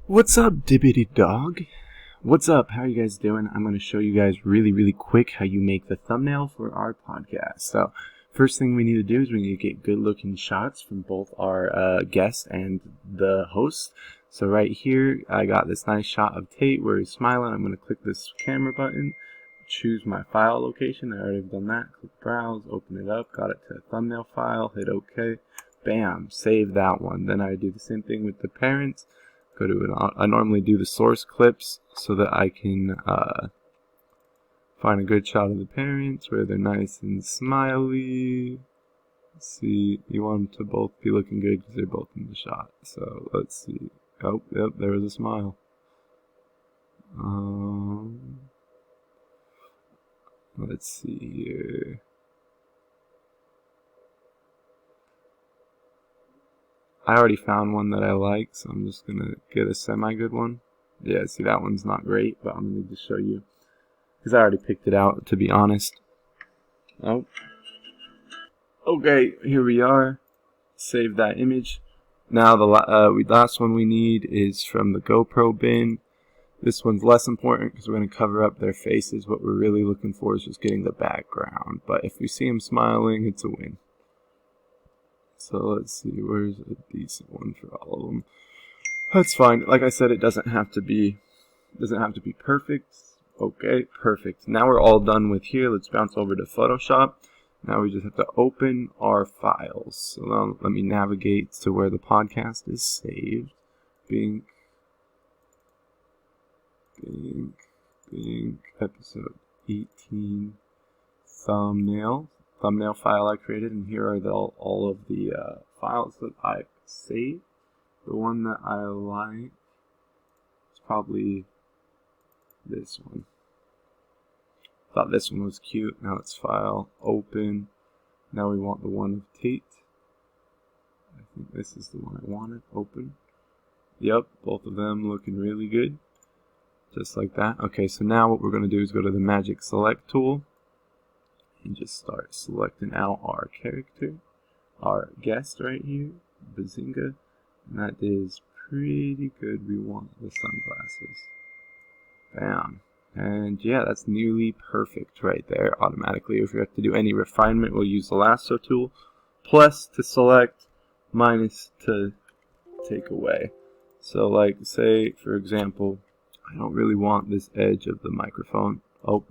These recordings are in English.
What's up, Dibbity Dog? What's up? How are you guys doing? I'm going to show you guys really quick how you make the thumbnail for our podcast. So, first thing we need to do is we need to get good looking shots from both our guest and the host. So right here, I got this nice shot of Tate where he's smiling. I'm going to click this camera button, choose my file location. I already have done that. Click browse, open it up, got it to a thumbnail file, hit OK. Bam, save that one. Then I do the same thing with the parents. Go to it. I normally do the source clips so that I can find a good shot of the parents where they're nice and smiley. Let's see, you want them to both be looking good because they're both in the shot. So let's see. Oh, yep, there was a smile. Let's see here. I already found one that I like, so I'm just going to get a semi-good one. Yeah, see, that one's not great, but I'm going to just show you. Because I already picked it out, to be honest. Oh. Okay, here we are. Save that image. Now, the last one we need is from the GoPro bin. This one's less important because we're going to cover up their faces. What we're really looking for is just getting the background. But if we see them smiling, it's a win. So let's see, where's a decent one for all of them? That's fine. Like I said, it doesn't have to be perfect. Okay, perfect. Now we're all done with here. Let's bounce over to Photoshop. Now we just have to open our files. So now let me navigate to where the podcast is saved. Bing, episode 18, thumbnail file I created, and here are all of the files that I saved. The one that I like is probably this one. Thought this one was cute. Now it's file, open. Now we want the one of Tate. I think this is the one I wanted, open. Yep, both of them looking really good. Just like that. Okay, so now what we're going to do is go to the magic select tool and just start selecting out our character, our guest right here, Bazinga. And that is pretty good. We want the sunglasses. Bam. And yeah, that's nearly perfect right there automatically. If we have to do any refinement, we'll use the lasso tool. Plus to select, minus to take away. So like say, for example, I don't really want this edge of the microphone. Oh,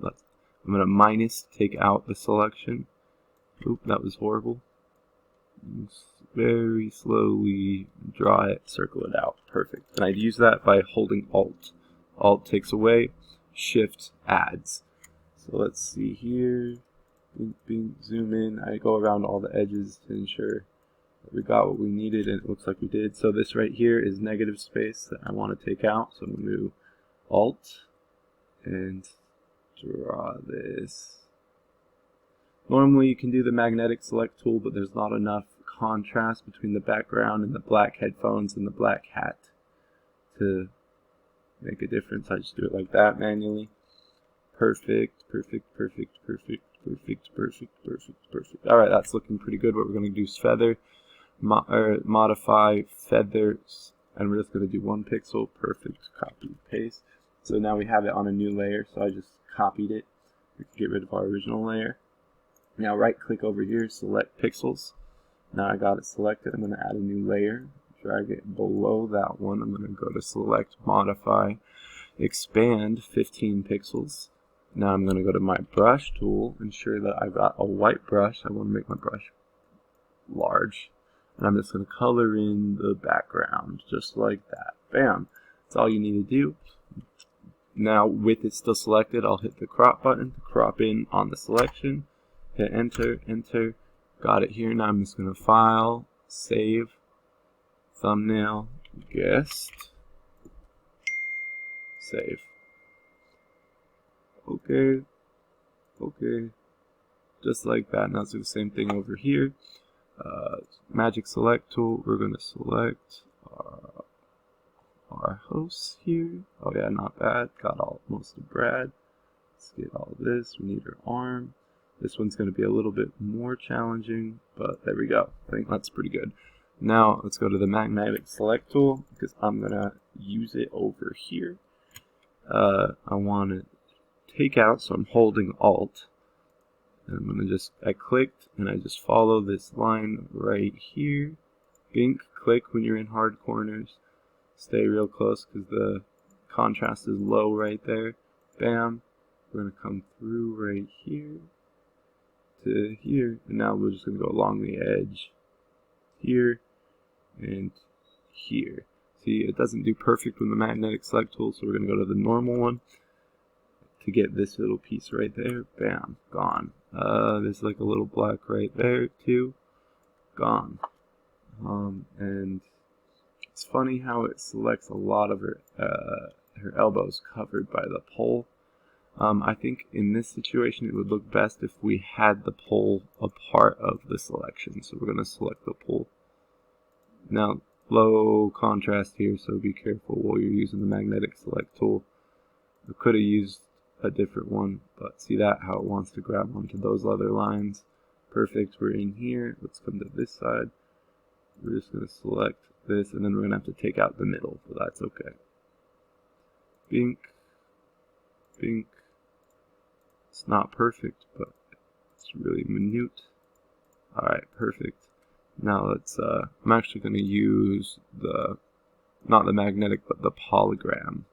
I'm going to minus take out the selection. Oop, that was horrible. Very slowly draw it, circle it out. Perfect. And I'd use that by holding Alt. Alt takes away, Shift adds. So let's see here. Zoom in. I go around all the edges to ensure that we got what we needed, and it looks like we did. So this right here is negative space that I want to take out. So I'm going to do Alt and draw this. Normally you can do the magnetic select tool, but there's not enough contrast between the background and the black headphones and the black hat to make a difference. I just do it like that manually. Perfect. Alright, that's looking pretty good. What we're going to do is feather, modify feathers, and we're just going to do 1 pixel. Perfect. Copy, paste. So now we have it on a new layer, so I just copied it. We can get rid of our original layer. Now right click over here, select pixels. Now I got it selected. I'm going to add a new layer, drag it below that one. I'm going to go to select, modify, expand 15 pixels. Now I'm going to go to my brush tool, ensure that I've got a white brush. I want to make my brush large. And I'm just going to color in the background just like that. Bam. That's all you need to do. Now with it still selected, I'll hit the crop button to crop in on the selection. Hit enter, enter. Got it here. Now I'm just going to file, save, thumbnail, guest, save. Okay. Just like that. Now let's do the same thing over here. Magic select tool. We're going to select our hosts here. Oh yeah, not bad. Got most of Brad. Let's get all this. We need her arm. This one's going to be a little bit more challenging, but there we go. I think that's pretty good. Now let's go to the magnetic select tool because I'm gonna use it over here. I want to take out, so I'm holding Alt. And I'm gonna I clicked and I just follow this line right here. Bink, click when you're in hard corners. Stay real close because the contrast is low right there. Bam. We're gonna come through right here to here, and now we're just gonna go along the edge here and here. See, it doesn't do perfect with the magnetic select tool, so we're gonna go to the normal one to get this little piece right there. Bam, gone. There's like a little black right there too. Gone. And it's funny how it selects a lot of her elbows covered by the pole. I think in this situation it would look best if we had the pole a part of the selection. So we're going to select the pole. Now, low contrast here, so be careful while you're using the magnetic select tool. I could have used a different one, but see that, how it wants to grab onto those other lines. Perfect, we're in here. Let's come to this side. We're just going to select this, and then we're going to have to take out the middle, but that's okay. Bink, bink. It's not perfect, but it's really minute. Alright, perfect. Now let's, I'm actually going to use not the magnetic, but the polygram.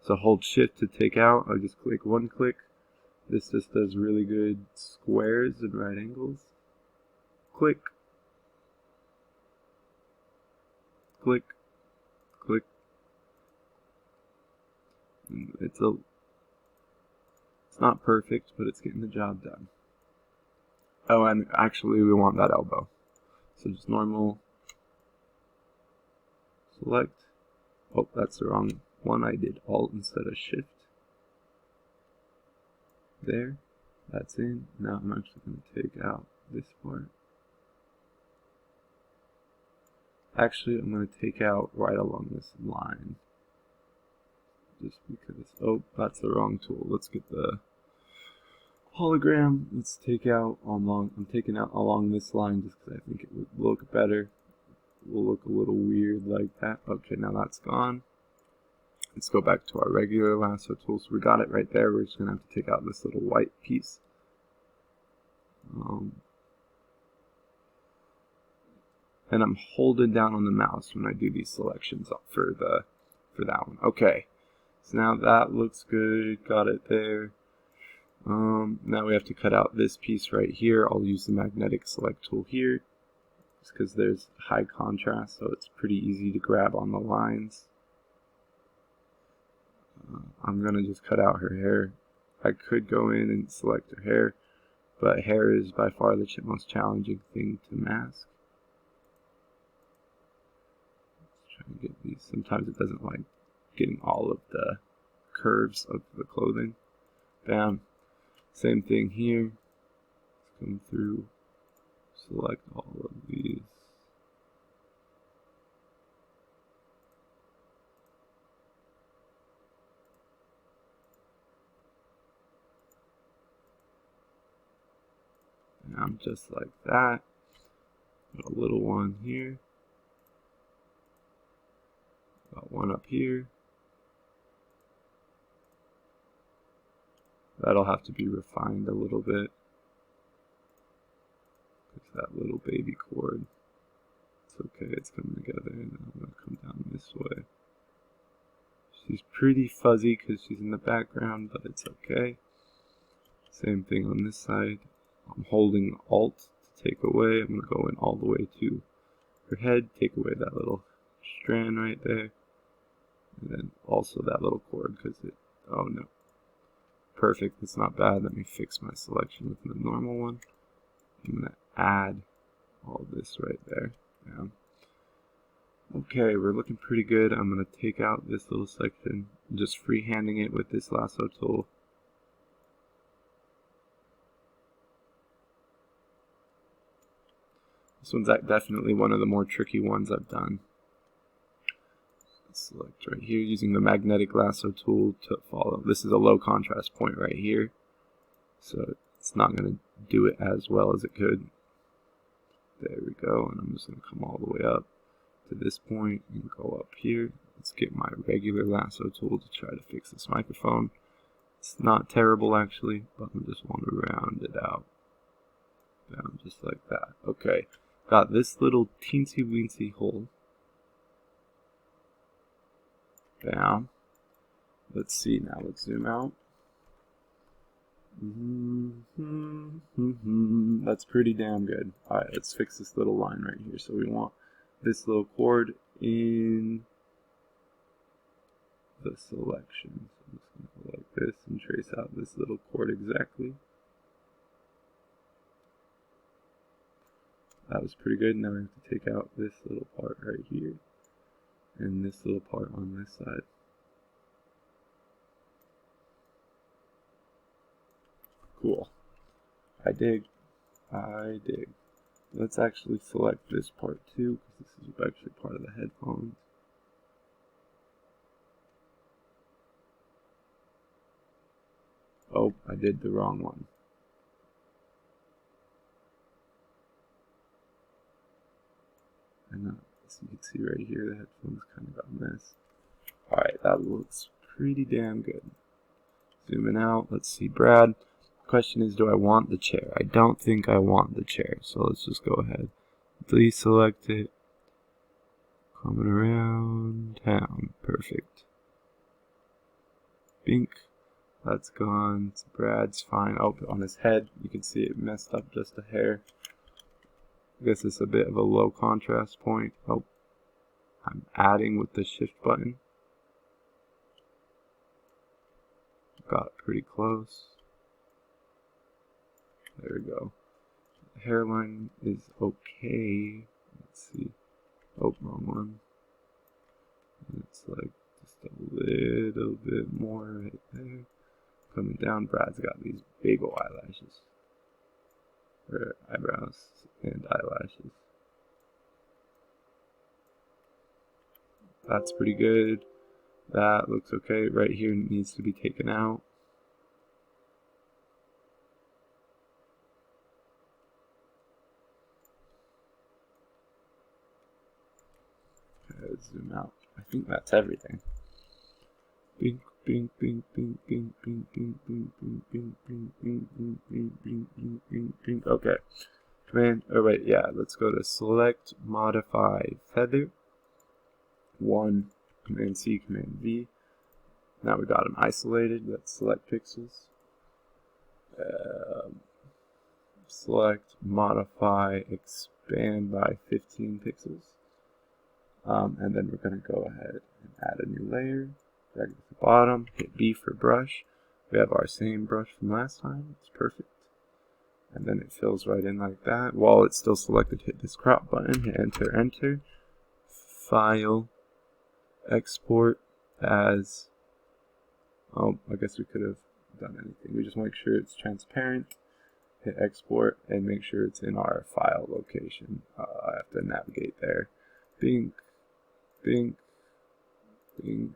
So hold shift to take out. I just click one click. This just does really good squares and right angles. Click. Click. Click. It's not perfect, but it's getting the job done. Oh, and actually we want that elbow. So just normal. Select. Oh, that's the wrong one. I did Alt instead of Shift. There. That's in. Now I'm actually going to take out this part. Actually, I'm going to take out right along this line. Just because, oh, that's the wrong tool. Let's get the hologram. Let's take out I'm taking out along this line just because I think it would look better. It will look a little weird like that. Okay, now that's gone. Let's go back to our regular lasso tool. So we got it right there. We're just going to have to take out this little white piece. And I'm holding down on the mouse when I do these selections for that one. Okay, so now that looks good. Got it there. Now we have to cut out this piece right here. I'll use the magnetic select tool here just because there's high contrast, so it's pretty easy to grab on the lines. I'm gonna just cut out her hair. I could go in and select her hair, but hair is by far the most challenging thing to mask. Let's try and get these. Sometimes it doesn't like getting all of the curves of the clothing. Bam. Same thing here. Let's come through, select all of these. And just like that. Got a little one here. Got one up here. That'll have to be refined a little bit. Because that little baby cord. It's okay, it's coming together. And I'm going to come down this way. She's pretty fuzzy because she's in the background, but it's okay. Same thing on this side. I'm holding Alt to take away. I'm going to go in all the way to her head, take away that little strand right there. And then also that little cord because oh no. Perfect, it's not bad. Let me fix my selection with the normal one. I'm going to add all this right there. Yeah. Okay, we're looking pretty good. I'm going to take out this little section, just freehanding it with this lasso tool. This one's definitely one of the more tricky ones I've done. Select right here using the magnetic lasso tool to follow. This is a low contrast point right here, so it's not going to do it as well as it could. There we go, and I'm just going to come all the way up to this point and go up here. Let's get my regular lasso tool to try to fix this microphone. It's not terrible actually, but I just want to round it out. Down just like that. Okay, got this little teensy weensy hole. Down. Let's see now, let's zoom out. That's pretty damn good. Alright, let's fix this little line right here. So we want this little chord in the selection. So I'm just going to go like this and trace out this little chord exactly. That was pretty good. Now we have to take out this little part right here and this little part on this side. Cool. I dig. Let's actually select this part too, because this is actually part of the headphones. Oh, I did the wrong one. And as you can see right here, the headphones kind of got messed. Alright, that looks pretty damn good. Zooming out, let's see Brad. Question is, do I want the chair? I don't think I want the chair, so let's just go ahead. Deselect it. Coming around town. Perfect. Bink. That's gone. Brad's fine. Oh, on his head, you can see it messed up just a hair. I guess it's a bit of a low contrast point. Oh, I'm adding with the shift button. Got pretty close. There we go. The hairline is okay. Let's see. Oh, wrong one. It's like just a little bit more right there. Coming down, Brad's got these big ol' eyelashes. Or eyebrows and eyelashes. That's pretty good. That looks okay. Right here needs to be taken out. Zoom out. I think that's everything. Bing, bing, bing, bing, bing, bing, bing, bing, bing, bing, bing, bing, bing, bing, bing, bing, bing, bing. Okay. Command. Oh wait, yeah. Let's go to select, modify, feather. 1. Command C, Command V. Now we got them isolated. Let's select pixels. Select, modify, expand by 15 pixels. And then we're going to go ahead and add a new layer. Drag it to the bottom. Hit B for brush. We have our same brush from last time. It's perfect. And then it fills right in like that. While it's still selected, hit this crop button. Hit enter, enter. File. Export as. Oh, I guess we could have done anything. We just make sure it's transparent. Hit export and make sure it's in our file location. I have to navigate there. Bink. Bink, bink,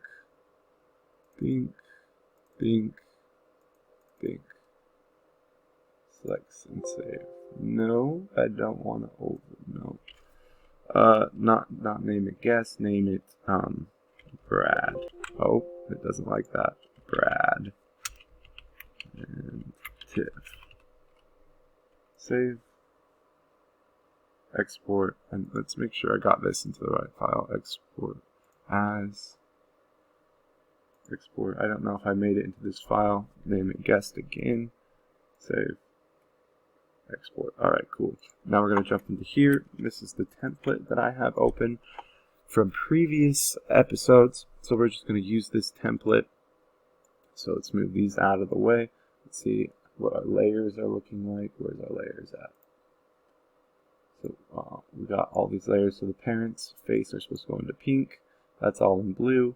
bink, bink, bink. Select and save. No, I don't want to no. Not name it guest, name it Brad. Oh, it doesn't like that. Brad. And Tiff. Save. Export, and let's make sure I got this into the right file. Export as. Export. I don't know if I made it into this file. Name it guest again. Save. Export. Alright, cool. Now we're going to jump into here. This is the template that I have open from previous episodes. So we're just going to use this template. So let's move these out of the way. Let's see what our layers are looking like. Where's our layers at? So we got all these layers. So the parents' face are supposed to go into pink. That's all in blue.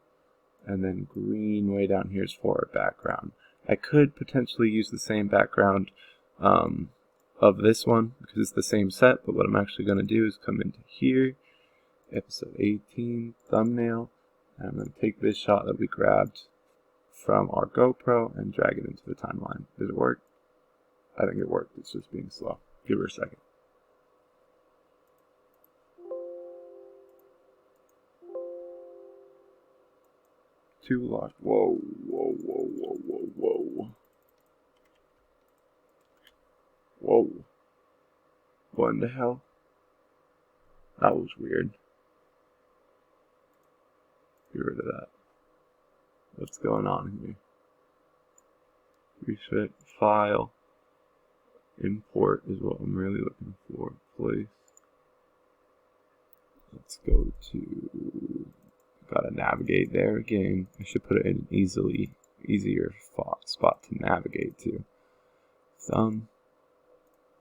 And then green way down here is for our background. I could potentially use the same background of this one because it's the same set. But what I'm actually going to do is come into here, episode 18, thumbnail. And I'm going to take this shot that we grabbed from our GoPro and drag it into the timeline. Did it work? I think it worked. It's just being slow. Give her a second. too large. Whoa, whoa, whoa, whoa, whoa, whoa. Whoa. What in the hell? That was weird. Get rid of that. What's going on here? Reset file. Import is what I'm really looking for. Place. Let's go to. Gotta navigate there again. I should put it in an easier spot to navigate to. Thumb.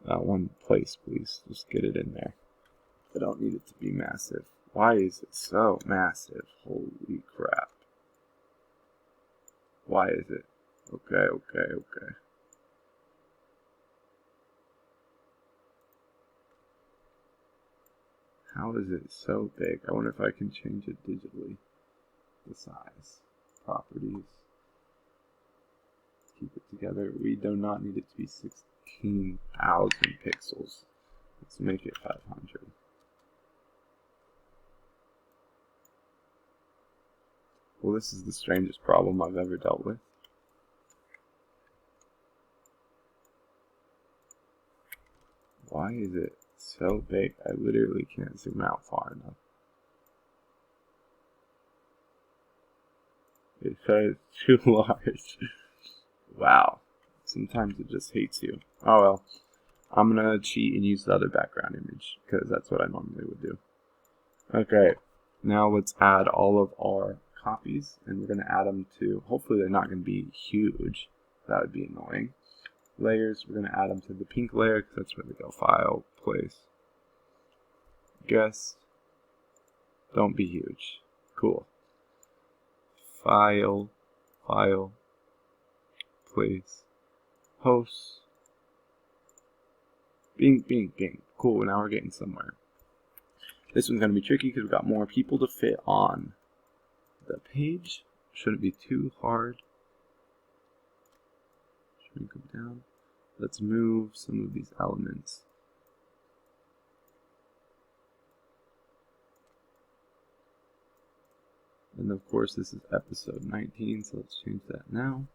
That one place, please. Just get it in there. I don't need it to be massive. Why is it so massive? Holy crap. Why is it? Okay. How is it so big? I wonder if I can change it digitally. The size. Properties. Keep it together. We do not need it to be 16,000 pixels. Let's make it 500. Well, this is the strangest problem I've ever dealt with. Why is it so big? I literally can't zoom out far enough. It says too large. Wow. Sometimes it just hates you. Oh well. I'm gonna cheat and use the other background image because that's what I normally would do. Okay. Now let's add all of our copies, and we're going to add them to, hopefully they're not going to be huge, that would be annoying. Layers, we're going to add them to the pink layer because that's where they go. File, place, guess, don't be huge. Cool. File, place, host, bing. Cool, now we're getting somewhere. This one's going to be tricky because we've got more people to fit on. The page shouldn't be too hard. Shrink them down. Let's move some of these elements. And of course this is episode 19, so let's change that now.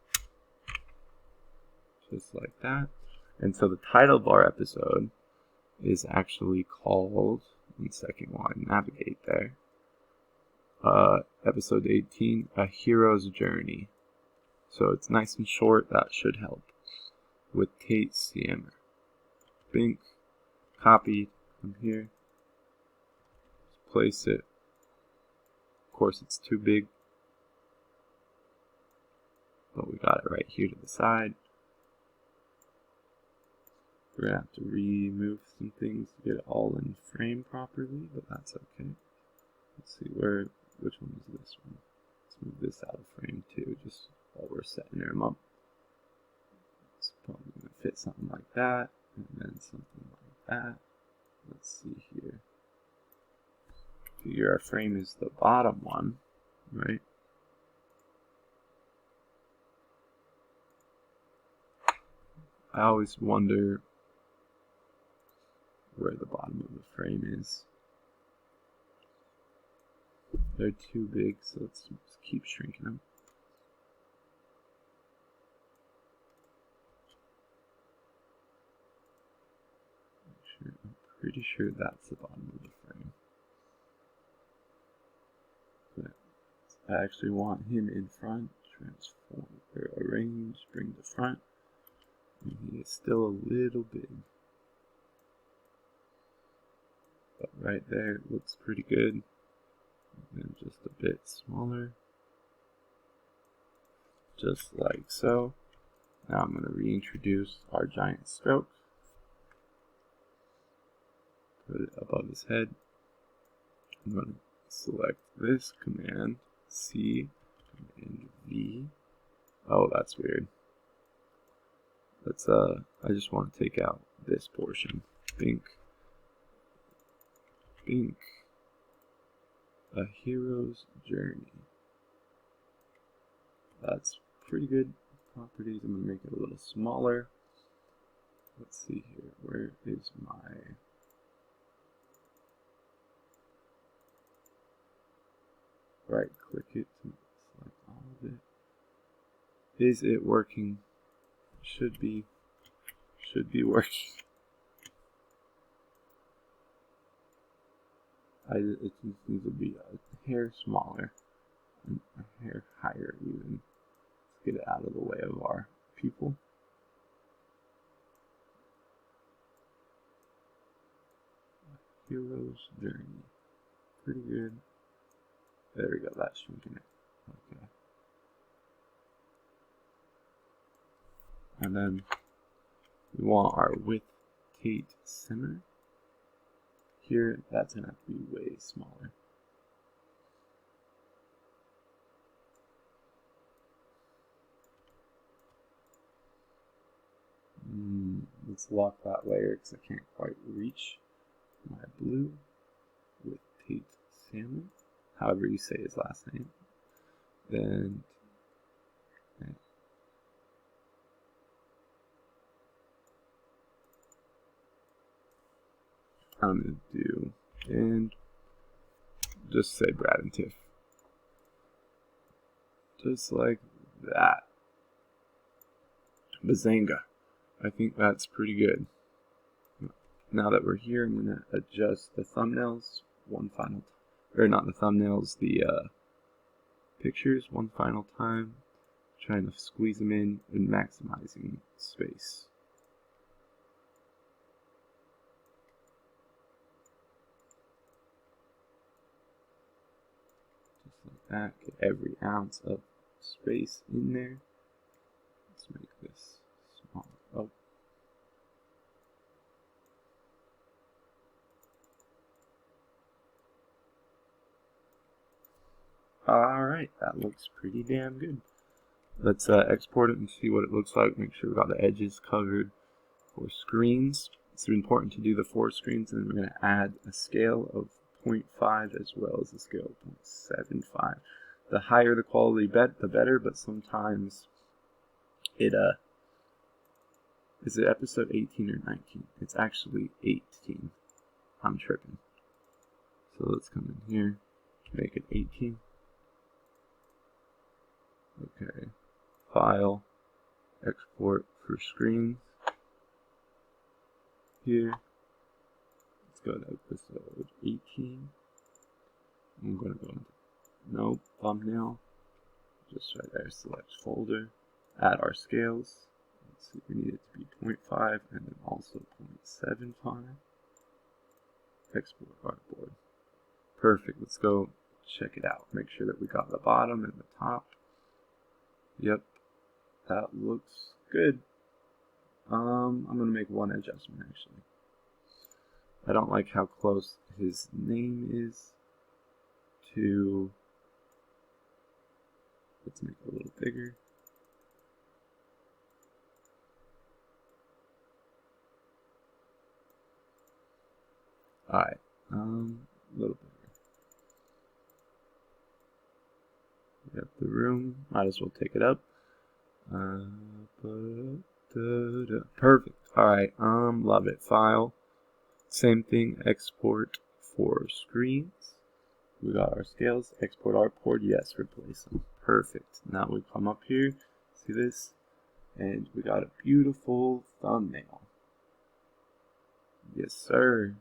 Just like that. And so the title of our episode is actually called, 1 second while I navigate there. Episode 18, A Hero's Journey. So it's nice and short, that should help. With Tate Siemmer. Bink, copied from here. Just place it. Of course it's too big, but we got it right here to the side. We're gonna have to remove some things to get it all in frame properly, but that's okay. Let's see which one is this one? Let's move this out of frame too, just while we're setting them up. It's probably gonna fit something like that, and then something like that. Let's see here. Figure our frame is the bottom one, right? I always wonder where the bottom of the frame is. They're too big, so let's just keep shrinking them. I'm pretty sure that's the bottom of the frame. But I actually want him in front. Transform or arrange, bring to front. And he is still a little big. But right there it looks pretty good. And just a bit smaller. Just like so. Now I'm going to reintroduce our giant stroke. Put it above his head. I'm going to select this command, C, Command V. Oh, that's weird. Let's I just want to take out this portion. Bink. A Hero's Journey. That's pretty good properties. I'm going to make it a little smaller. Let's see here. Where is my... Right click it to select all. Is it working? Should be working. It just needs to be a hair smaller, and a hair higher even. Let's get it out of the way of our people. Hero's Journey. Pretty good. There we go, that's shrinking it. Okay. And then we want our width Tate center. Here, that's going to have to be way smaller. Let's lock that layer because I can't quite reach my blue with Tate Salmon, however you say his last name. Then I'm going to do, and just say Brad and Tiff. Just like that. Bazanga. I think that's pretty good. Now that we're here, I'm going to adjust the thumbnails not the thumbnails, the pictures one final time. Trying to squeeze them in and maximizing space. Just like that. Get every ounce of space in there. Let's make this smaller. Oh. Alright, that looks pretty damn good. Let's export it and see what it looks like. Make sure we got the edges covered for screens. It's important to do the 4 screens, and then we're going to add a scale of 0.5 as well as a scale of 0.75. The higher the quality, the better, but sometimes it is it episode 18 or 19? It's actually 18. I'm tripping. So let's come in here, make it 18. Okay, file, export for screens. Here, let's go to episode 18. I'm going to go into, no, thumbnail, just right there, select folder, add our scales. Let's see, we need it to be 0.5 and then also 0.75. Export artboard. Perfect, let's go check it out. Make sure that we got the bottom and the top. Yep, that looks good. I'm going to make one adjustment actually. I don't like how close his name is to, let's make it a little bigger. Alright, a little bigger. We have the room, might as well take it up. Perfect. Alright, love it. File. Same thing, export for screens. We got our scales, export artboard, yes, replace them. Perfect. Now we come up here, see this? And we got a beautiful thumbnail. Yes, sir.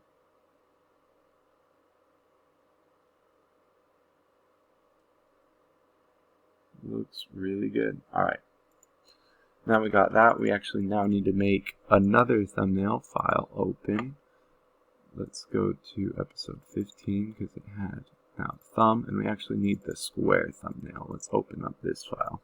Looks really good. Alright. Now we got that. We actually now need to make another thumbnail. File, open. Let's go to episode 15 because it had now thumb, and we actually need the square thumbnail. Let's open up this file.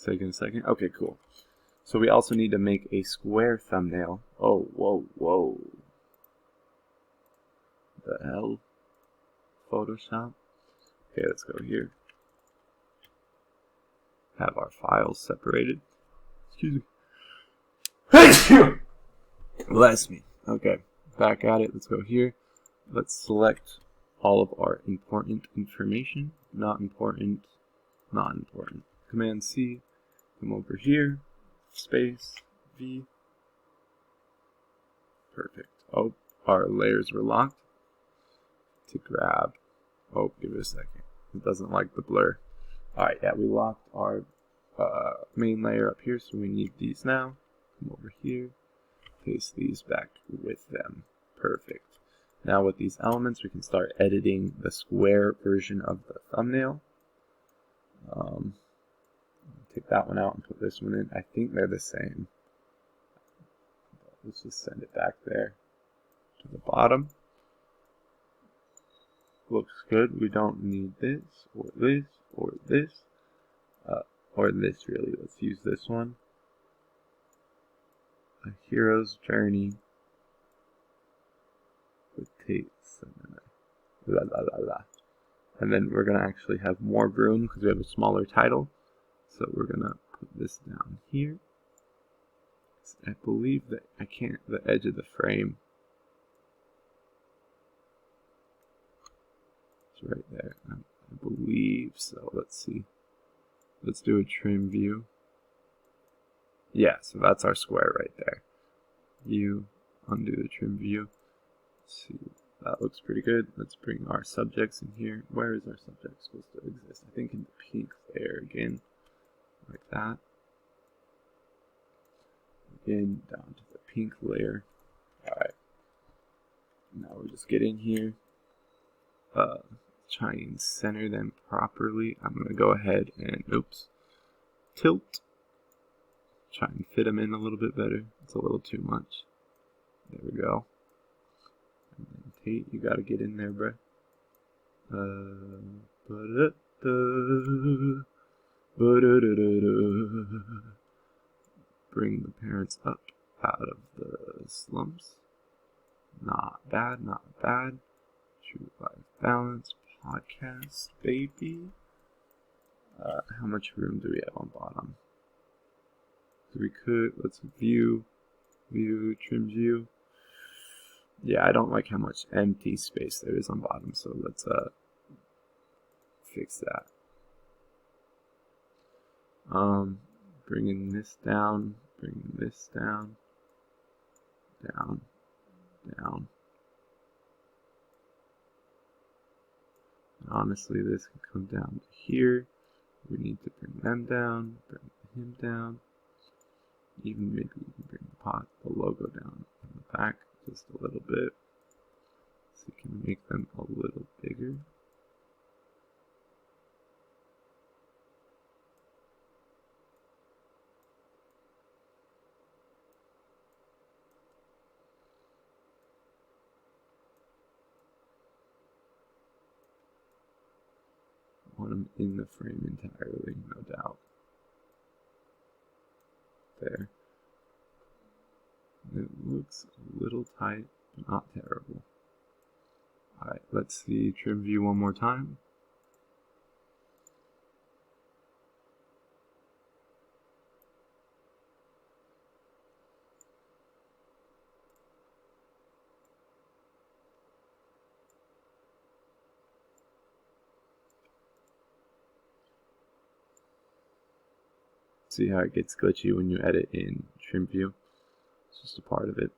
Taking a second. Okay, cool. So we also need to make a square thumbnail. Oh, whoa, whoa. The hell? Photoshop? Okay, let's go here. Have our files separated. Excuse me. Bless me. Okay, back at it. Let's go here. Let's select all of our important information. Not important. not important. Command C, come over here, space, V. Perfect. Oh, our layers were locked. To grab, oh, give it a second. It doesn't like the blur. Alright, yeah, we locked our main layer up here, so we need these now. Come over here, paste these back with them. Perfect. Now with these elements, we can start editing the square version of the thumbnail. Take that one out and put this one in. I think they're the same. Let's just send it back there to the bottom. Looks good. We don't need this, or this, or this, or this really. Let's use this one. A hero's journey with Tates. La la la la. And then we're gonna actually have more room because we have a smaller title. So we're gonna put this down here. I believe that I can't, the edge of the frame. It's right there. I believe so. Let's see. Let's do a trim view. Yeah, so that's our square right there. View, undo the trim view. Let's see. That looks pretty good. Let's bring our subjects in here. Where is our subject supposed to exist? I think in the pink layer again. Like that. Again, down to the pink layer. Alright. Now we just get in here. Try and center them properly. I'm going to go ahead and, tilt. Try and fit them in a little bit better. It's a little too much. There we go. And then Tate, you got to get in there, bruh. Bring the parents up out of the slumps. Not bad, not bad. True life balance. Podcast, baby. How much room do we have on bottom? So we could, let's view, trim view. Yeah, I don't like how much empty space there is on bottom, so let's fix that. Bringing this down, bringing this down, down, down. Honestly, this can come down to here. We need to bring them down, bring him down. Even maybe you can bring the logo down in the back just a little bit. So you can make them a little bigger. Want them in the frame entirely, no doubt. There. It looks a little tight, but not terrible. Alright, let's see trim view one more time. See how it gets glitchy when you edit in trim view. It's just a part of it.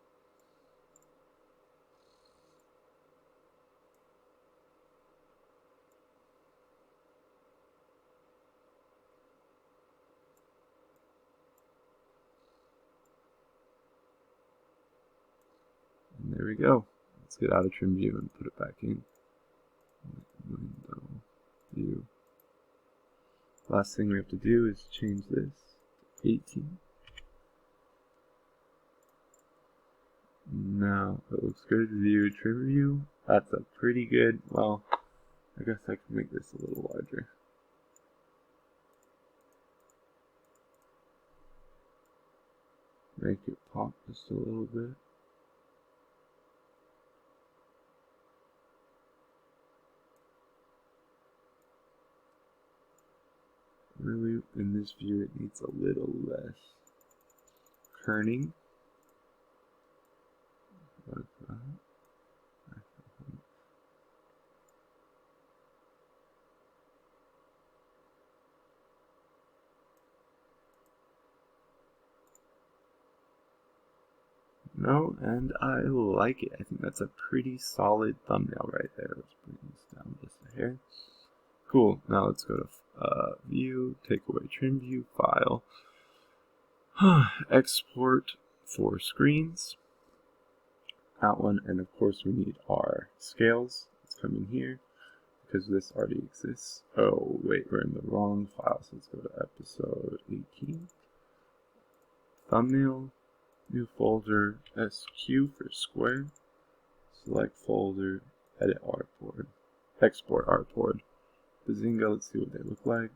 And there we go. Let's get out of trim view and put it back in. Window view. Last thing we have to do is change this to 18. Now it looks good. View, trim view. That's a pretty good. Well, I guess I can make this a little larger. Make it pop just a little bit. Really, in this view, it needs a little less kerning. Like that. No, and I like it. I think that's a pretty solid thumbnail right there. Let's bring this down just a hair. Cool. Now let's go to View, take away Trim View, File, Export for Screens. That one, and of course we need our scales. Let's come in here because this already exists. Oh wait, we're in the wrong file, so let's go to episode 18. Thumbnail, new folder, SQ for square. Select folder, edit artboard, export artboard. Bazinga, let's see what they look like.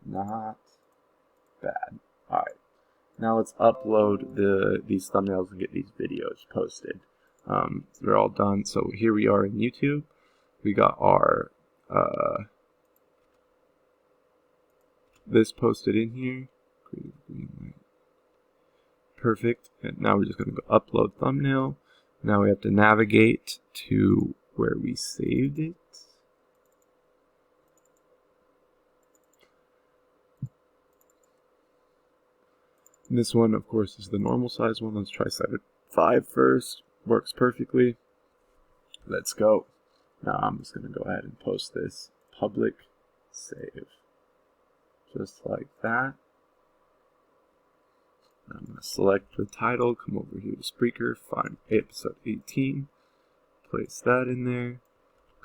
Not bad. Alright. Now let's upload these thumbnails and get these videos posted. They're all done. So here we are in YouTube. We got our this posted in here. Perfect. And now we're just going to go upload thumbnail. Now we have to navigate to where we saved it. And this one, of course, is the normal size one. Let's try side 5 first. Works perfectly. Let's go. Now I'm just going to go ahead and post this. Public save. Just like that. I'm going to select the title, come over here to Spreaker, find episode 18, place that in there,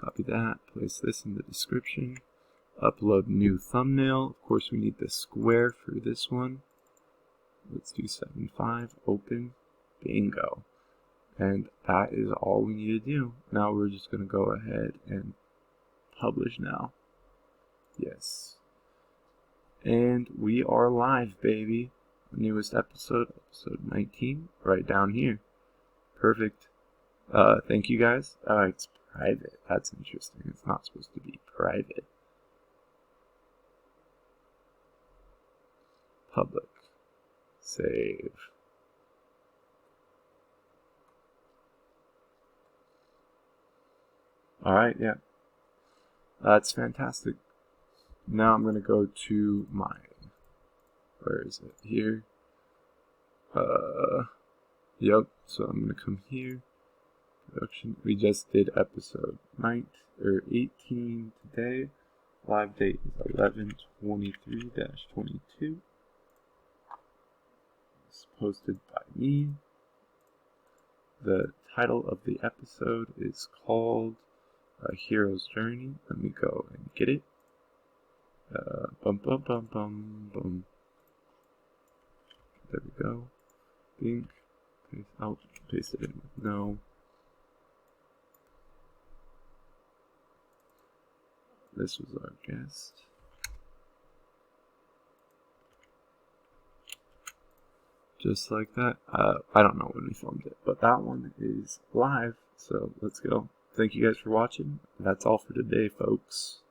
copy that, place this in the description, upload new thumbnail. Of course we need the square for this one. Let's do 7.5, open, bingo. And that is all we need to do. Now we're just going to go ahead and publish now. Yes. And we are live, baby. Newest episode 19, right down here. Perfect. Thank you guys. It's private. That's interesting. It's not supposed to be private. Public. Save. Alright, yeah. That's fantastic. Now I'm going to go to my... Where is it? Here. Yep. So I'm gonna come here. Production. We just did episode 18 today. Live date is 11/23/22. It's posted by me. The title of the episode is called A Hero's Journey. Let me go and get it. Bum bum bum bum bum. There we go. Bing. I'll paste it in with no. This was our guest. Just like that. I don't know when we filmed it, but that one is live. So let's go. Thank you guys for watching. That's all for today, folks.